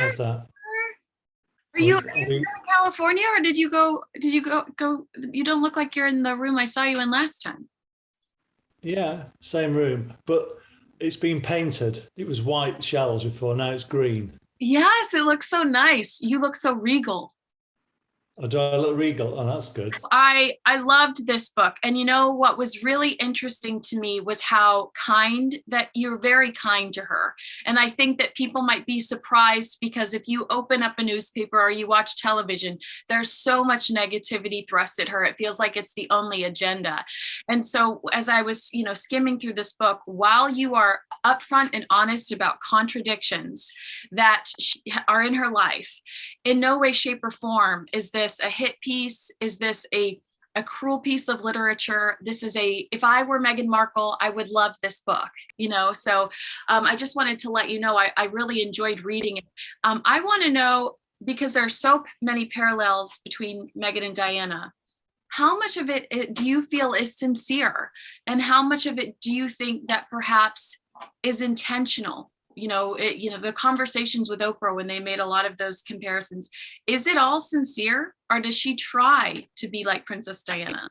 How's that? Are you in California, or did you go? You don't look like you're in the room I saw you in last time. Yeah, same room, but it's been painted. It was white shells before, now it's green. Yes, it looks so nice. You look so regal. Oh, do I look regal? Oh, that's good. I loved this book. And you know what was really interesting to me was how kind that you're very kind to her. And I think that people might be surprised because if you open up a newspaper or you watch television, there's so much negativity thrust at her. It feels like it's the only agenda. And so as I was, skimming through this book, while you are upfront and honest about contradictions that are in her life, in no way, shape, or form is this a hit piece. Is this a cruel piece of literature? This is if I were Meghan Markle, I would love this book, So I just wanted to let you know, I really enjoyed reading it. I want to know, because there are so many parallels between Meghan and Diana, how much of it do you feel is sincere? And how much of it do you think that perhaps is intentional? The conversations with Oprah when they made a lot of those comparisons, is it all sincere, or does she try to be like Princess Diana?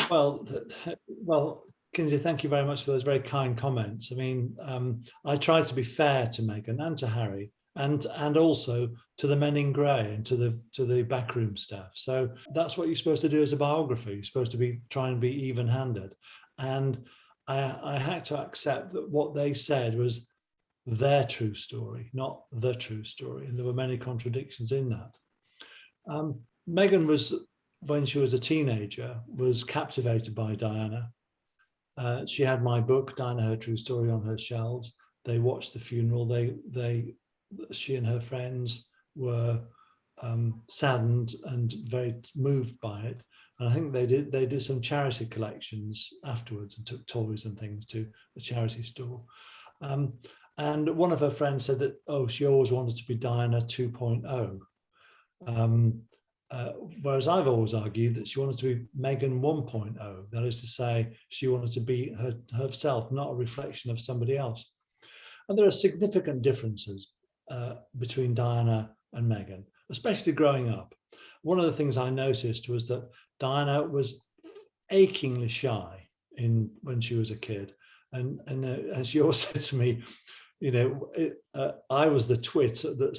Well, Kinsey, thank you very much for those very kind comments. I mean, I tried to be fair to Meghan and to Harry, and also to the men in grey and to the backroom staff. So that's what you're supposed to do as a biography. You're supposed to try and be even-handed. And I had to accept that what they said was their true story, not the true story. And there were many contradictions in that. Meghan was, when she was a teenager, was captivated by Diana. She had my book, Diana, Her True Story, on her shelves. They watched the funeral. She and her friends were saddened and very moved by it. And I think they did some charity collections afterwards and took toys and things to the charity store. And one of her friends said that, she always wanted to be Diana 2.0. Whereas I've always argued that she wanted to be Meghan 1.0. That is to say, she wanted to be herself, not a reflection of somebody else. And there are significant differences between Diana and Meghan, especially growing up. One of the things I noticed was that Diana was achingly shy when she was a kid, and she always said to me, I was the twit that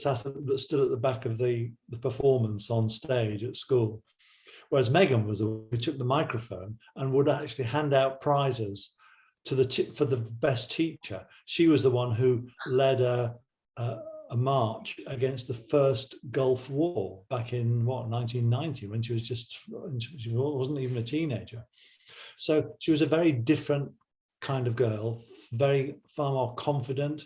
stood at the back of the performance on stage at school, whereas Meghan was the one who took the microphone and would actually hand out prizes for the best teacher. She was the one who led a march against the first Gulf War back in 1990, when she wasn't even a teenager. So she was a very different kind of girl, far more confident.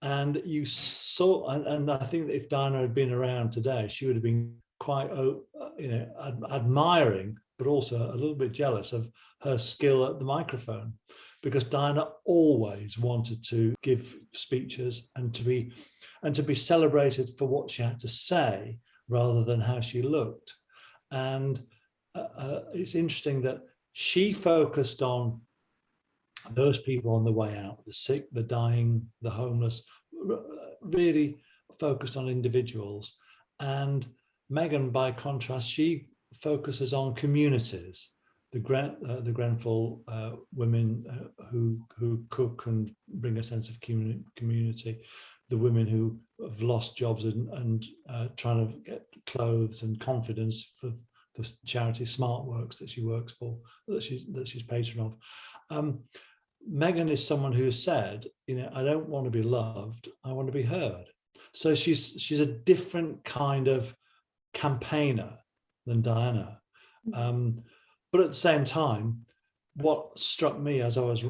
And you saw, and I think that if Diana had been around today, she would have been quite, admiring, but also a little bit jealous of her skill at the microphone, because Diana always wanted to give speeches and to be celebrated for what she had to say rather than how she looked. And it's interesting that she focused on those people on the way out, the sick, the dying, the homeless, really focused on individuals. And Meghan, by contrast, she focuses on communities, the Grenfell women who cook and bring a sense of community, the women who have lost jobs and trying to get clothes and confidence for the charity SmartWorks that she works for, that she's patron of. Meghan is someone who has said, I don't want to be loved, I want to be heard. So she's a different kind of campaigner than Diana. But at the same time, what struck me as I was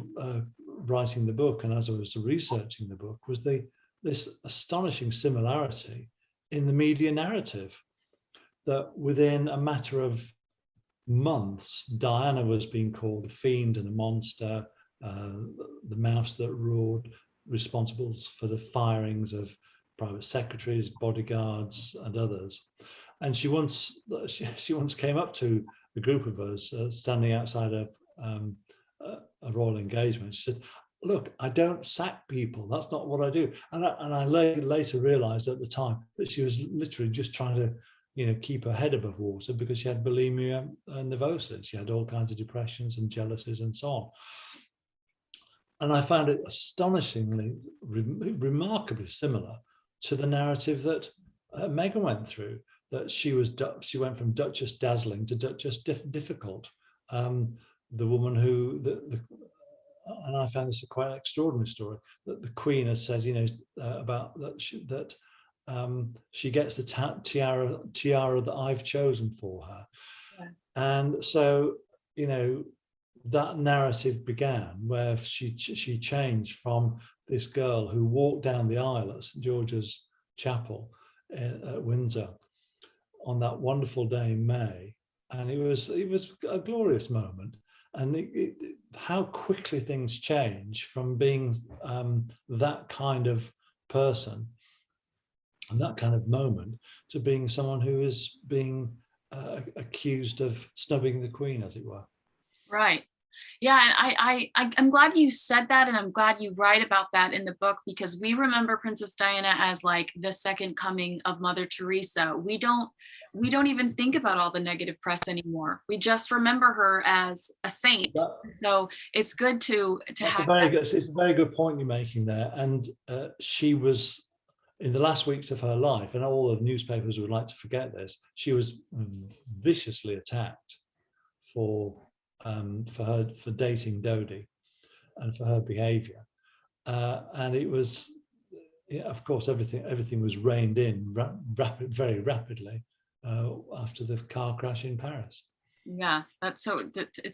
writing the book and as I was researching the book was this astonishing similarity in the media narrative, that within a matter of months, Diana was being called a fiend and a monster, the mouse that roared, responsible for the firings of private secretaries, bodyguards, and others. And she once came up to a group of us standing outside a royal engagement. She said, look, I don't sack people. That's not what I do. And I later realized at the time that she was literally just trying to, keep her head above water, because she had bulimia nervosa. She had all kinds of depressions and jealousies and so on. And I found it astonishingly, remarkably similar to the narrative that Meghan went through, that she went from Duchess Dazzling to Duchess Difficult. The woman who, and I found this a quite extraordinary story, that the Queen has said, about that she gets the tiara that I've chosen for her. Yeah. And so, that narrative began where she changed from this girl who walked down the aisle at St George's Chapel at Windsor on that wonderful day in May, and it was a glorious moment. And how quickly things change from being that kind of person and that kind of moment to being someone who is being accused of snubbing the Queen, as it were. Right. Yeah, and I'm glad you said that, and I'm glad you write about that in the book, because we remember Princess Diana as like the second coming of Mother Teresa. We don't even think about all the negative press anymore. We just remember her as a saint. So it's good to have it's a very good point you're making there. And she was, in the last weeks of her life, and all the newspapers would like to forget this, she was viciously attacked for dating Dodi and for her behavior, and it was, of course, everything was reined in very rapidly after the car crash in Paris. Yeah, it's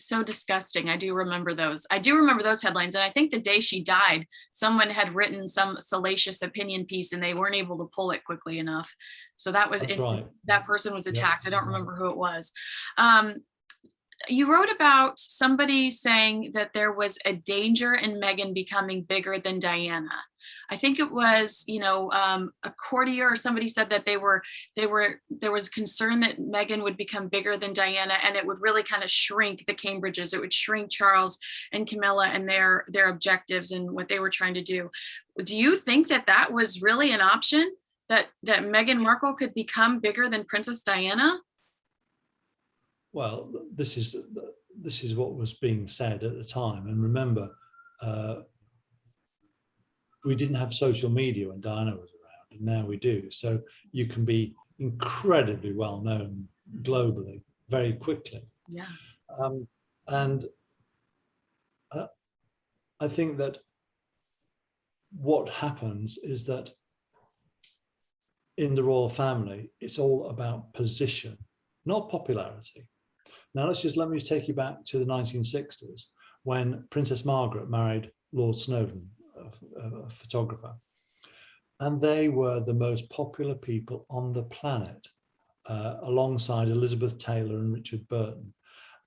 so disgusting. I do remember those headlines. And I think the day she died, someone had written some salacious opinion piece and they weren't able to pull it quickly enough. So that's right. That person was attacked. Yep. I don't remember who it was. You wrote about somebody saying that there was a danger in Meghan becoming bigger than Diana. I think it was, a courtier or somebody said that there was concern that Meghan would become bigger than Diana, and it would really kind of shrink the Cambridges. It would shrink Charles and Camilla and their objectives and what they were trying to do. Do you think that was really an option, that Meghan Markle could become bigger than Princess Diana? Well, this is what was being said at the time. And remember, we didn't have social media when Diana was around, and now we do. So you can be incredibly well known globally very quickly. Yeah. And I think that what happens is that in the royal family, it's all about position, not popularity. Now, let me take you back to the 1960s when Princess Margaret married Lord Snowdon, a photographer. And they were the most popular people on the planet, alongside Elizabeth Taylor and Richard Burton.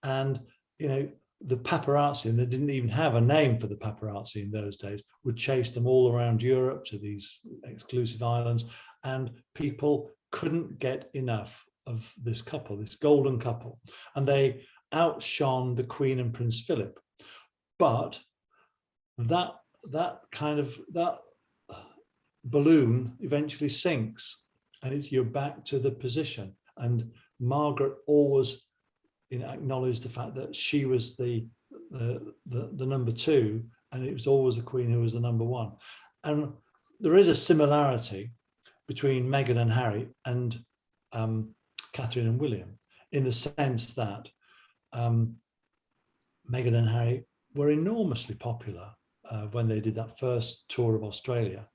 And, the paparazzi, and they didn't even have a name for the paparazzi in those days, would chase them all around Europe to these exclusive islands. And people couldn't get enough of this couple, this golden couple, and they outshone the Queen and Prince Philip. But that balloon eventually sinks, and you're back to the position. And Margaret always, acknowledged the fact that she was the number two, and it was always the Queen who was the number one. And there is a similarity between Meghan and Harry and Catherine and William, in the sense that Meghan and Harry were enormously popular when they did that first tour of Australia.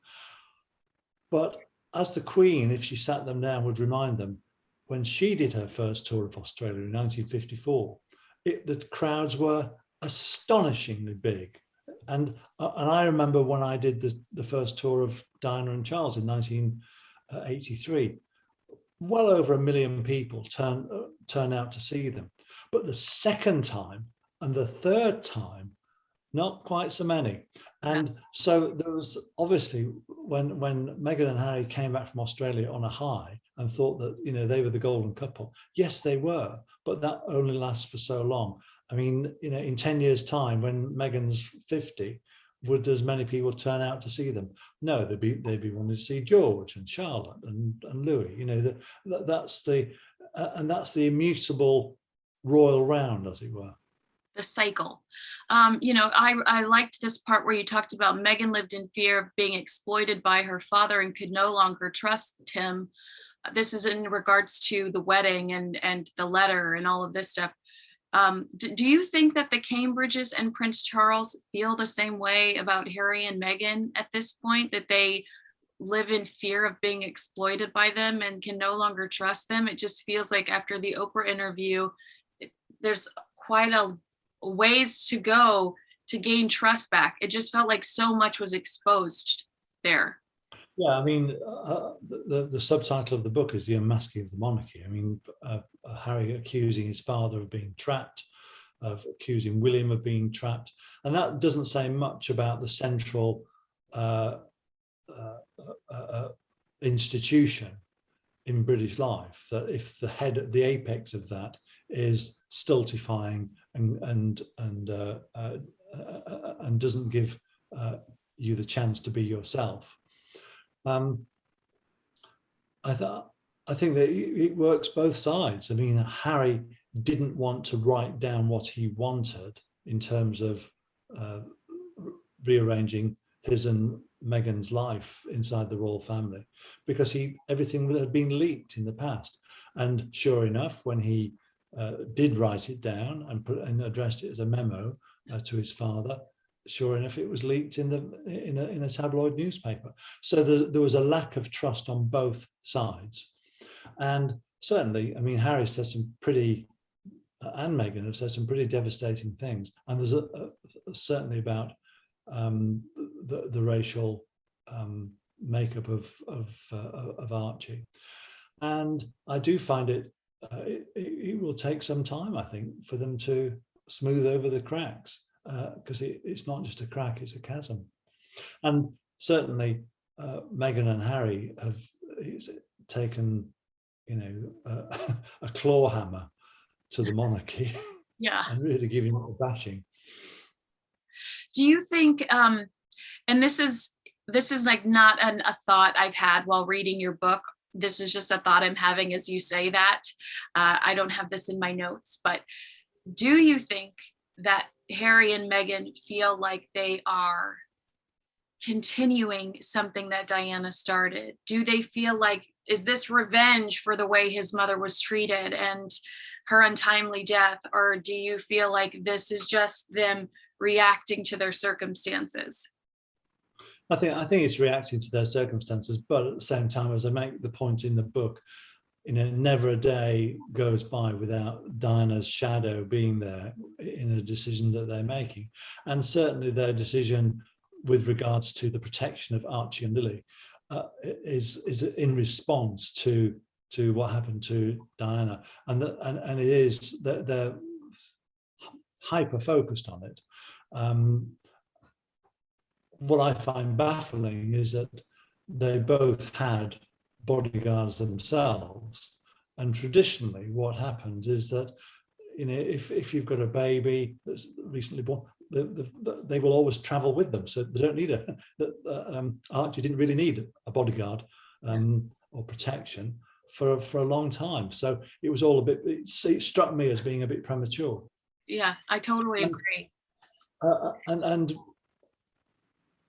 But as the Queen, if she sat them down, would remind them, when she did her first tour of Australia in 1954, the crowds were astonishingly big. And I remember when I did the first tour of Diana and Charles in 1983, well over 1 million people turn out to see them. But the second time and the third time, not quite so many. And so there was obviously, when Meghan and Harry came back from Australia on a high and thought that, they were the golden couple. Yes, they were, but that only lasts for so long. I mean, in 10 years' time, when Meghan's 50, would as many people turn out to see them? No, they'd be wanting to see George and Charlotte and Louis. You know, that's the immutable royal round, as it were. The cycle. You know, I liked this part where you talked about Meghan lived in fear of being exploited by her father and could no longer trust him. This is in regards to the wedding and the letter and all of this stuff. Do you think that the Cambridges and Prince Charles feel the same way about Harry and Meghan at this point, that they live in fear of being exploited by them and can no longer trust them? It just feels like after the Oprah interview, there's quite a ways to go to gain trust back. It just felt like so much was exposed there. Yeah, I mean, the subtitle of the book is The Unmasking of the Monarchy. I mean, Harry accusing his father of being trapped, of accusing William of being trapped. And that doesn't say much about the central institution in British life, that if the apex of that is stultifying and doesn't give you the chance to be yourself. I think that it works both sides. I mean, Harry didn't want to write down what he wanted in terms of rearranging his and Meghan's life inside the royal family, because everything had been leaked in the past. And sure enough, when he did write it down and addressed it as a memo to his father, sure enough, it was leaked in a tabloid newspaper. So there was a lack of trust on both sides. And certainly, I mean, Harry said some pretty, and Meghan have said some pretty devastating things. And there's certainly about the racial makeup of Archie. And I do find it will take some time, I think, for them to smooth over the cracks, because it's not just a crack, it's a chasm. And certainly Meghan and Harry have taken, you know, a claw hammer to the monarchy. Yeah. And really giving it a bashing. Do you think, and this is like not a thought I've had while reading your book, this is just a thought I'm having as you say that. I don't have this in my notes, but do you think that Harry and Meghan feel like they are continuing something that Diana started? Do they feel like, is this revenge for the way his mother was treated and her untimely death? Or do you feel like this is just them reacting to their circumstances? I think it's reacting to their circumstances, but at the same time, as I make the point in the book, you know, never a day goes by without Diana's shadow being there in a decision that they're making. And certainly their decision with regards to the protection of Archie and Lily is in response to what happened to Diana. And it is that they're hyper focused on it. What I find baffling is that they both had bodyguards themselves, and traditionally what happens is that, you know, if you've got a baby that's recently born, they will always travel with them, so they don't need Archie didn't really need a bodyguard or protection for a long time. So it was all a bit, it struck me as being a bit premature. Yeah, I totally agree. And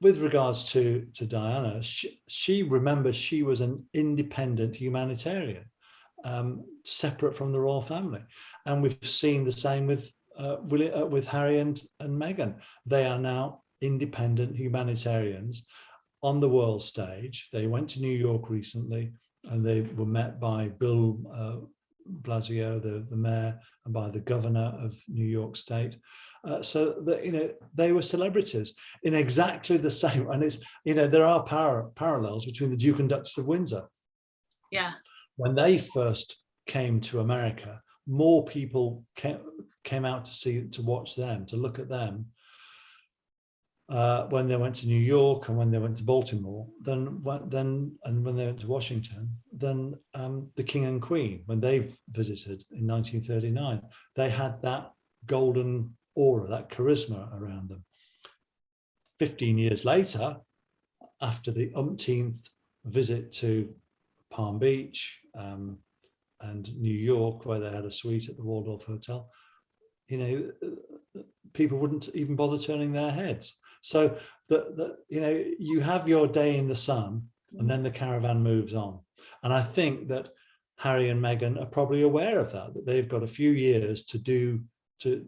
with regards to Diana, she remembers she was an independent humanitarian, separate from the royal family. And we've seen the same with Harry and Meghan. They are now independent humanitarians on the world stage. They went to New York recently, and they were met by Bill Blasio, the mayor, and by the governor of New York State. So that, you know, they were celebrities in exactly the same, and it's, you know, there are parallels between the Duke and Duchess of Windsor. Yeah. When they first came to America, more people came out to watch them, to look at them, when they went to New York and when they went to Baltimore, and when they went to Washington, than the King and Queen when they visited in 1939. They had that golden aura, that charisma around them. 15 years later, after the umpteenth visit to Palm Beach and New York, where they had a suite at the Waldorf Hotel, people wouldn't even bother turning their heads. So you have your day in the sun, and then the caravan moves on. And I think that Harry and Meghan are probably aware of that they've got a few years to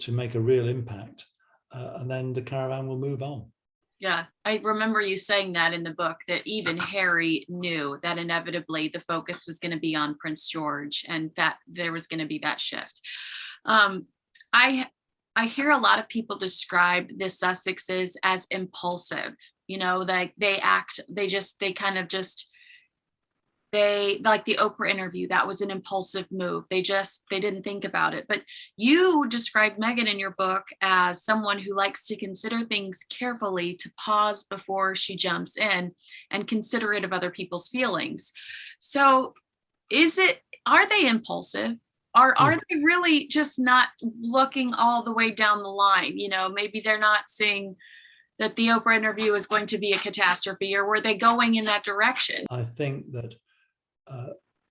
make a real impact, and then the caravan will move on. Yeah, I remember you saying that in the book, that even Harry knew that inevitably the focus was going to be on Prince George, and that there was going to be that shift. I hear a lot of people describe the Sussexes as impulsive, like they like the Oprah interview, that was an impulsive move. They didn't think about it. But you described Meghan in your book as someone who likes to consider things carefully, to pause before she jumps in, and considerate of other people's feelings. So are they impulsive? Are they really just not looking all the way down the line? Maybe they're not seeing that the Oprah interview is going to be a catastrophe, or were they going in that direction? I think that,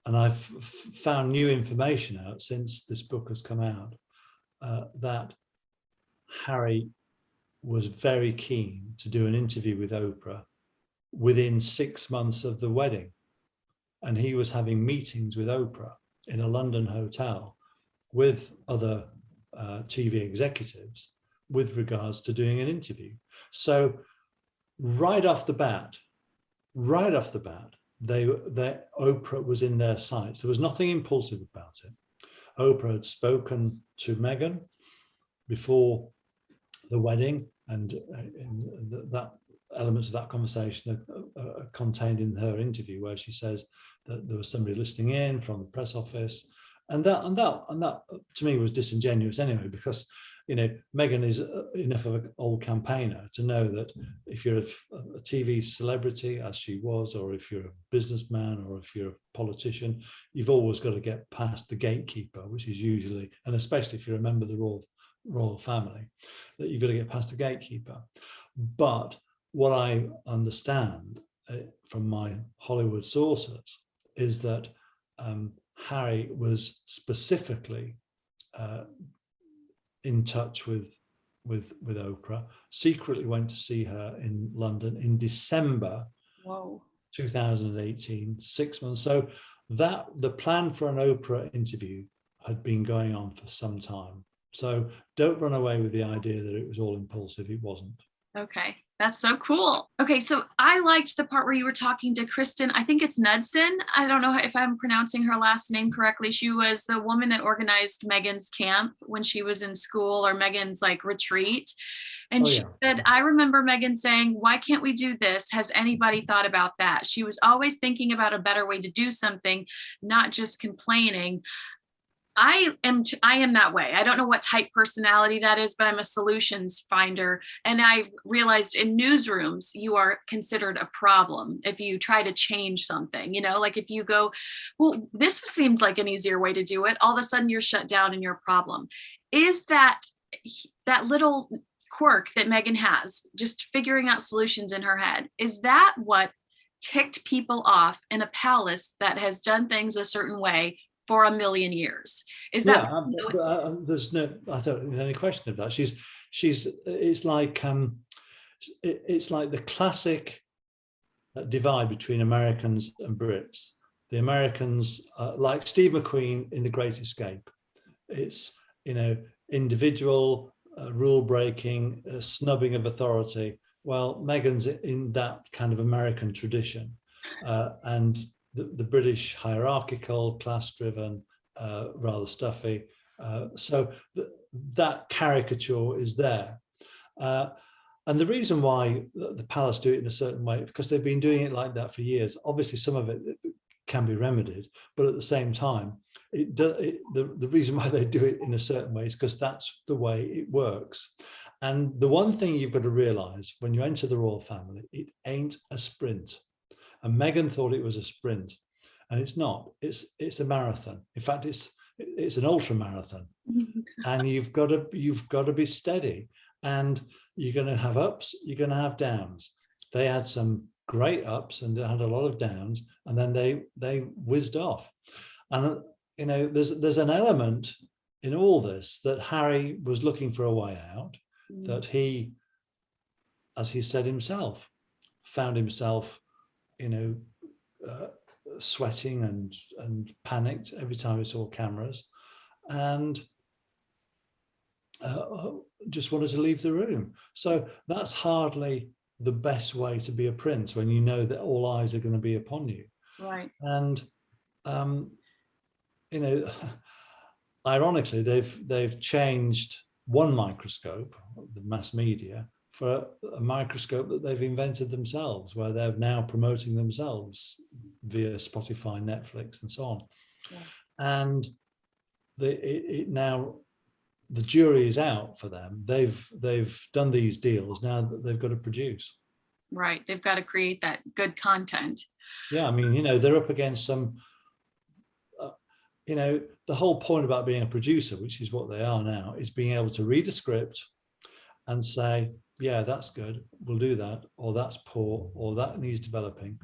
and I've found new information out since this book has come out, that Harry was very keen to do an interview with Oprah within 6 months of the wedding. And he was having meetings with Oprah in a London hotel with other TV executives with regards to doing an interview. So right off the bat, Oprah was in their sights. There was nothing impulsive about it. Oprah had spoken to Meghan before the wedding, and that elements of that conversation are contained in her interview, where she says that there was somebody listening in from the press office, and that to me was disingenuous anyway, because Meghan is enough of an old campaigner to know that if you're a TV celebrity, as she was, or if you're a businessman, or if you're a politician, you've always got to get past the gatekeeper, which is usually, and especially if you're a member of the royal family, that you've got to get past the gatekeeper. But what I understand from my Hollywood sources is that Harry was specifically in touch with Oprah, secretly went to see her in London in December 2018, 6 months. So that the plan for an Oprah interview had been going on for some time. So don't run away with the idea that it was all impulsive. It wasn't. Okay, that's so cool. Okay, so I liked the part where you were talking to Kristen, I think it's Knudsen. I don't know if I'm pronouncing her last name correctly. She was the woman that organized Meghan's camp when she was in school, or Meghan's retreat. And she said, I remember Meghan saying, "Why can't we do this? Has anybody thought about that?" She was always thinking about a better way to do something, not just complaining. I am that way. I don't know what type personality that is, but I'm a solutions finder. And I realized in newsrooms, you are considered a problem if you try to change something, like if you go, well, this seems like an easier way to do it, all of a sudden you're shut down and you're a problem. Is that little quirk that Meghan has, just figuring out solutions in her head, is that what ticked people off in a palace that has done things a certain way for a million years? Is that there's no, I don't think there's any question of that. It's like the classic divide between Americans and Brits. The Americans, like Steve McQueen in The Great Escape, it's individual rule breaking, snubbing of authority. Well, Meghan's in that kind of American tradition, and the British hierarchical, class-driven, rather stuffy. So that caricature is there. And the reason why the palace do it in a certain way, because they've been doing it like that for years. Obviously, some of it can be remedied, but at the same time, the reason why they do it in a certain way is because that's the way it works. And the one thing you've got to realize when you enter the royal family, it ain't a sprint. And Meghan thought it was a sprint, and it's not. It's a marathon. In fact, it's an ultra marathon, and you've got to be steady. And you're going to have ups, you're going to have downs. They had some great ups and they had a lot of downs, and then they whizzed off. And there's an element in all this that Harry was looking for a way out, that he, as he said himself, found himself, sweating and panicked every time he saw cameras, and just wanted to leave the room. So that's hardly the best way to be a prince, when you know that all eyes are going to be upon you. Right. And ironically, they've changed one microscope, the mass media, for a microscope that they've invented themselves, where they're now promoting themselves via Spotify, Netflix, and so on. Yeah. And now the jury is out for them. They've done these deals. Now that they've got to produce. Right. They've got to create that good content. Yeah, I mean, they're up against some. The whole point about being a producer, which is what they are now, is being able to read a script and say, yeah, that's good, we'll do that, or that's poor, or that needs developing.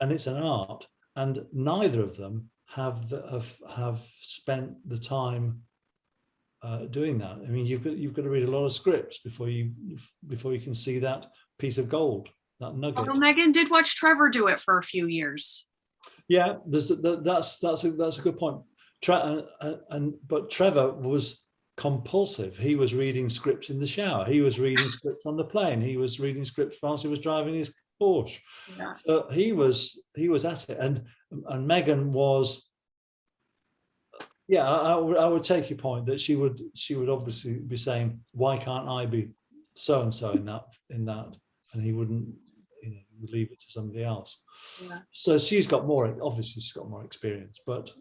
And it's an art, and neither of them have spent the time doing that. I mean, you've got to read a lot of scripts before you can see that piece of gold, that nugget. Although Meghan did watch Trevor do it for a few years. Yeah, that's a good point. But Trevor was compulsive. He was reading scripts in the shower. He was reading scripts on the plane. He was reading scripts whilst he was driving his Porsche. Yeah. So he was at it. And Meghan was. Yeah, I would take your point that she would obviously be saying, why can't I be so and so in that, and he wouldn't, would leave it to somebody else. Yeah. So she's got more experience, but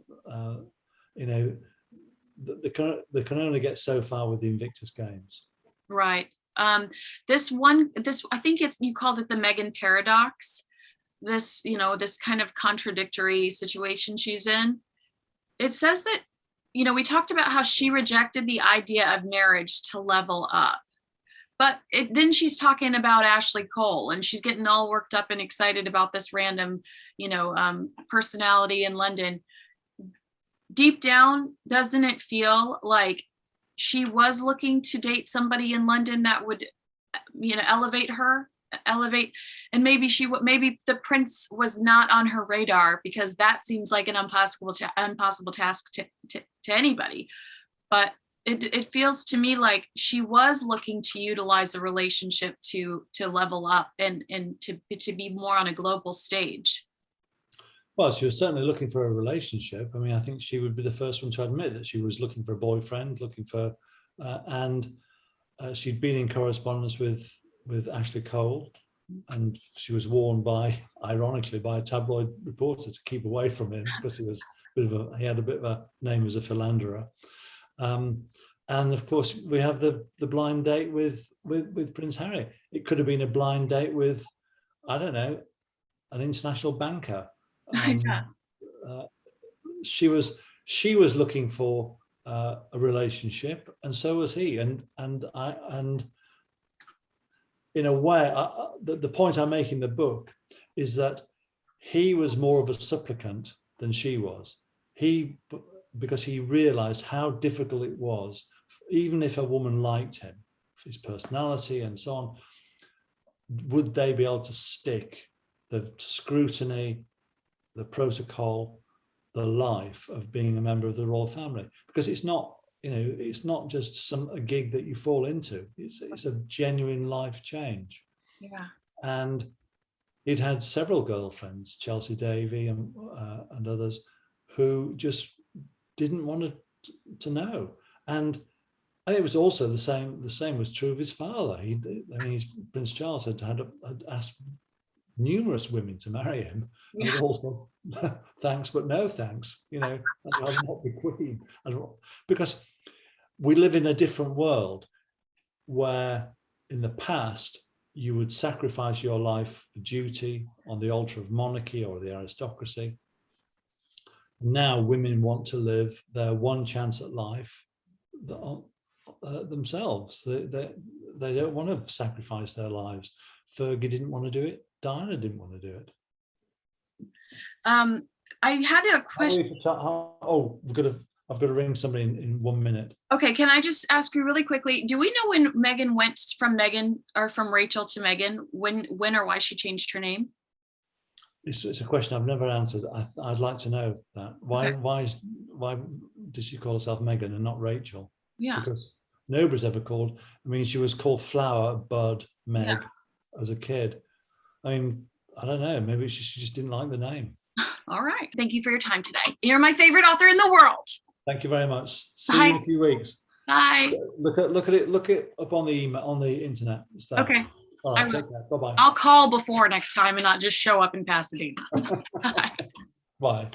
they can only get so far with the Invictus Games. Right. This I think you called it the Meghan paradox. This kind of contradictory situation she's in. It says that, we talked about how she rejected the idea of marriage to level up. But then she's talking about Ashley Cole, and she's getting all worked up and excited about this random, personality in London. Deep down, doesn't it feel like she was looking to date somebody in London that would, elevate, and maybe the prince was not on her radar, because that seems like an impossible task to anybody. But it feels to me like she was looking to utilize a relationship to level up and to be more on a global stage. Well, she was certainly looking for a relationship. I mean, I think she would be the first one to admit that she was looking for a boyfriend, and she'd been in correspondence with Ashley Cole, and she was warned ironically by a tabloid reporter to keep away from him, because he had a bit of a name as a philanderer. And of course, we have the blind date with Prince Harry. It could have been a blind date with, I don't know, an international banker. She was looking for a relationship, and so was he. And in a way, the point I make in the book is that he was more of a supplicant than she was. Because he realized how difficult it was, even if a woman liked him, his personality and so on, would they be able to stick the scrutiny, the protocol, the life of being a member of the royal family? Because it's not just a gig that you fall into. It's a genuine life change. Yeah. And he'd had several girlfriends, Chelsea Davy and others, who just didn't want to know. And it was also the same was true of his father. Prince Charles had asked numerous women to marry him, and also thanks but no thanks, I'd rather not be queen. Because we live in a different world, where in the past you would sacrifice your life for duty on the altar of monarchy or the aristocracy. Now women want to live their one chance at life themselves. They don't want to sacrifice their lives. Fergie didn't want to do it. Diana didn't want to do it. I had a question. I've got to ring somebody in 1 minute. Okay, can I just ask you really quickly? Do we know when Meghan went from Meghan or from Rachel to Meghan? When or why she changed her name? It's a question I've never answered. I'd like to know that. Why does she call herself Meghan and not Rachel? Yeah. Because nobody's ever called. I mean, she was called Flower, Bud, Meg as a kid. I mean, I don't know. Maybe she just didn't like the name. All right. Thank you for your time today. You're my favorite author in the world. Thank you very much. See you in a few weeks. Bye. Look it up on the email, on the internet. Okay. All right, take care. Bye-bye. I'll call before next time and not just show up in Pasadena. Bye. Bye.